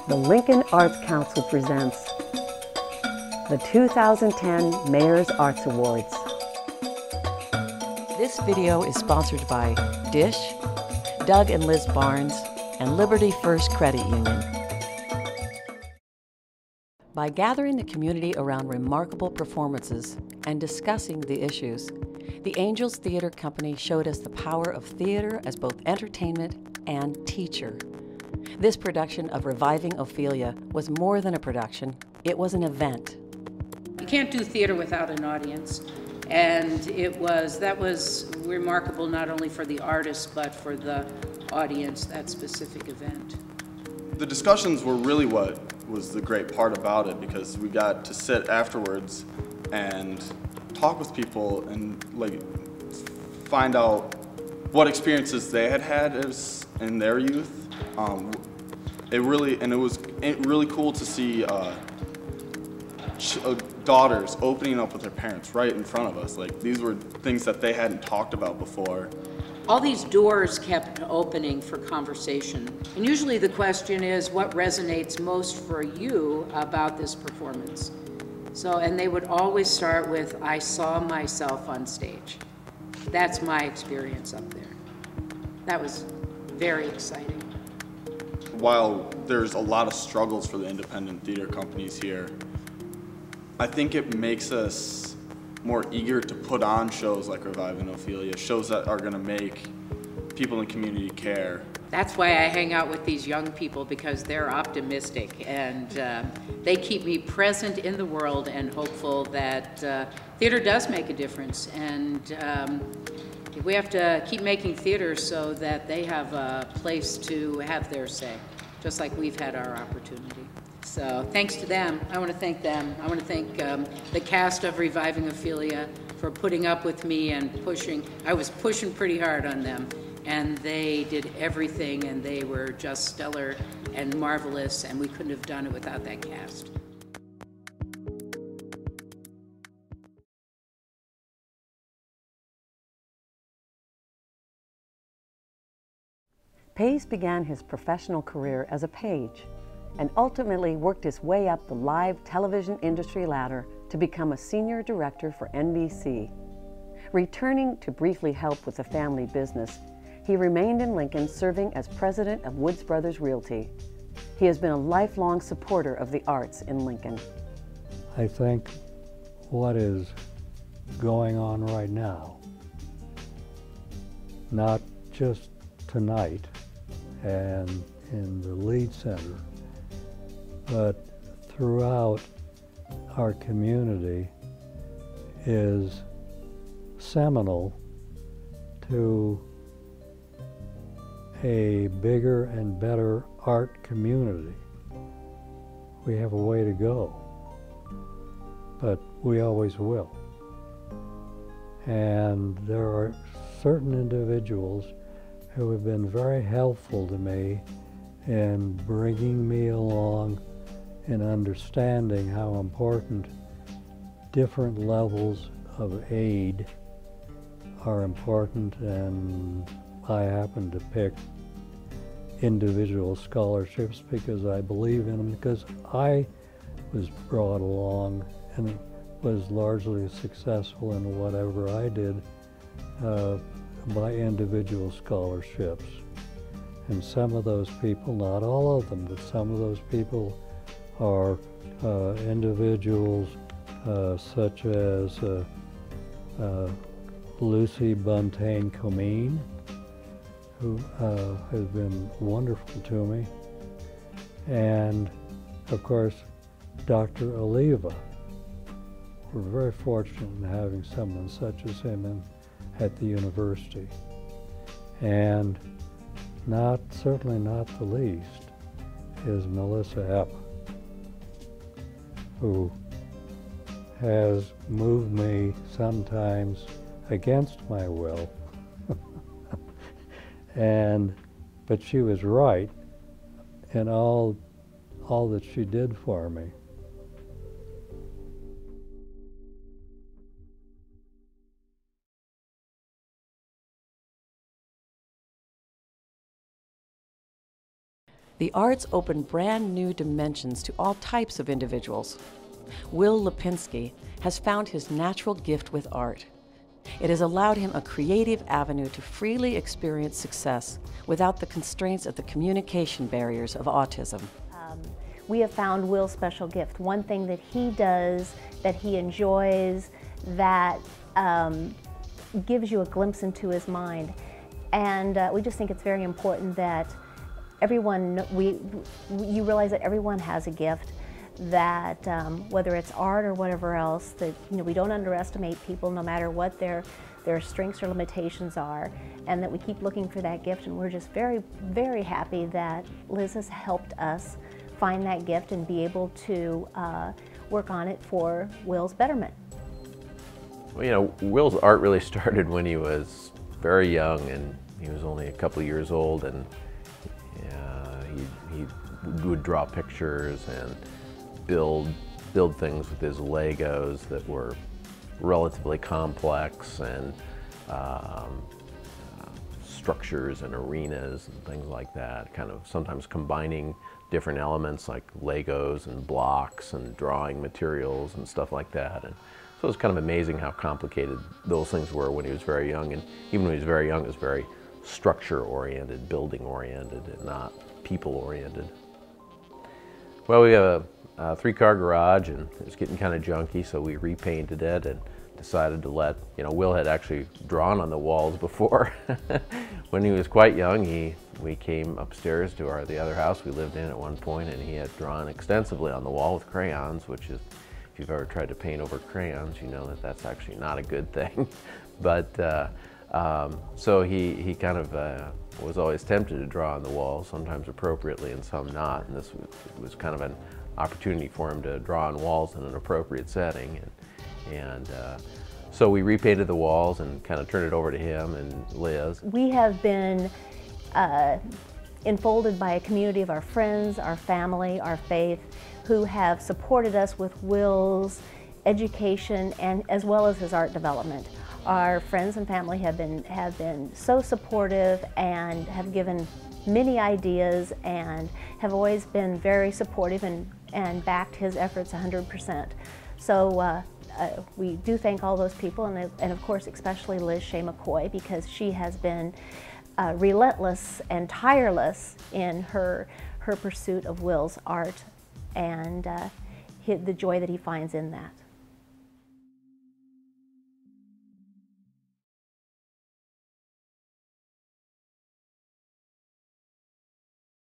The Lincoln Arts Council presents the 2010 Mayor's Arts Awards. This video is sponsored by Dish, Doug and Liz Barnes, and Liberty First Credit Union. By gathering the community around remarkable performances and discussing the issues, the Angels Theater Company showed us the power of theater as both entertainment and teacher. This production of Reviving Ophelia was more than a production, it was an event. You can't do theater without an audience, and that was remarkable not only for the artists but for the audience, that specific event. The discussions were really what was the great part about it, because we got to sit afterwards and talk with people and find out what experiences they had in their youth. It was really cool to see daughters opening up with their parents right in front of us. These were things that they hadn't talked about before. All these doors kept opening for conversation. And usually the question is, what resonates most for you about this performance? And they would always start with, I saw myself on stage. That's my experience up there. That was very exciting. While there's a lot of struggles for the independent theater companies here, I think it makes us more eager to put on shows like Reviving Ophelia, shows that are going to make people in the community care. That's why I hang out with these young people, because they're optimistic and they keep me present in the world and hopeful that theater does make a difference. And we have to keep making theater so that they have a place to have their say, just like we've had our opportunity. So thanks to them. I want to thank them. I want to thank the cast of Reviving Ophelia for putting up with me and pushing. I was pushing pretty hard on them, and they did everything, and they were just stellar and marvelous, and we couldn't have done it without that cast. Paes began his professional career as a page and ultimately worked his way up the live television industry ladder to become a senior director for NBC. Returning to briefly help with the family business, he remained in Lincoln serving as president of Woods Brothers Realty. He has been a lifelong supporter of the arts in Lincoln. I think what is going on right now, not just tonight and in the Lead Center, but throughout our community, is seminal to a bigger and better art community. We have a way to go, but we always will. And there are certain individuals who have been very helpful to me in bringing me along in understanding how important different levels of aid are important, and I happen to pick individual scholarships because I believe in them, because I was brought along and was largely successful in whatever I did by individual scholarships. And some of those people, not all of them, but some of those people are individuals such as Lucy Buntain Comine, who has been wonderful to me, and of course Dr. Oliva. We're very fortunate in having someone such as him at the university. And certainly not the least is Melissa Epp, who has moved me sometimes against my will. But she was right in all that she did for me. The arts open brand new dimensions to all types of individuals. Will Lipinski has found his natural gift with art. It has allowed him a creative avenue to freely experience success without the constraints of the communication barriers of autism. We have found Will's special gift. One thing that he does, that he enjoys, that gives you a glimpse into his mind. And we just think it's very important that everyone, you realize that everyone has a gift, that whether it's art or whatever else, that we don't underestimate people no matter what their strengths or limitations are, and that we keep looking for that gift. And we're just very, very happy that Liz has helped us find that gift and be able to work on it for Will's betterment. Well, Will's art really started when he was very young, and he was only a couple of years old, and he would draw pictures and build things with his Legos that were relatively complex, and structures and arenas and things like that, kind of sometimes combining different elements like Legos and blocks and drawing materials and stuff like that. And so it was kind of amazing how complicated those things were when he was very young. And even when he was very young, it was very structure-oriented, building-oriented, and not people-oriented. Well, we have a three-car garage, and it was getting kind of junky, so we repainted it and decided to let, Will had actually drawn on the walls before. When he was quite young, we came upstairs to the other house we lived in at one point, and he had drawn extensively on the wall with crayons, which is, if you've ever tried to paint over crayons, you know that that's actually not a good thing. But so he kind of was always tempted to draw on the wall, sometimes appropriately and some not, and this was kind of an opportunity for him to draw on walls in an appropriate setting. And so we repainted the walls and kind of turned it over to him and Liz. We have been enfolded by a community of our friends, our family, our faith, who have supported us with Will's education and as well as his art development. Our friends and family have been so supportive and have given many ideas and have always been very supportive and backed his efforts 100%. So we do thank all those people, and of course especially Liz Shea McCoy, because she has been relentless and tireless in her pursuit of Will's art and the joy that he finds in that.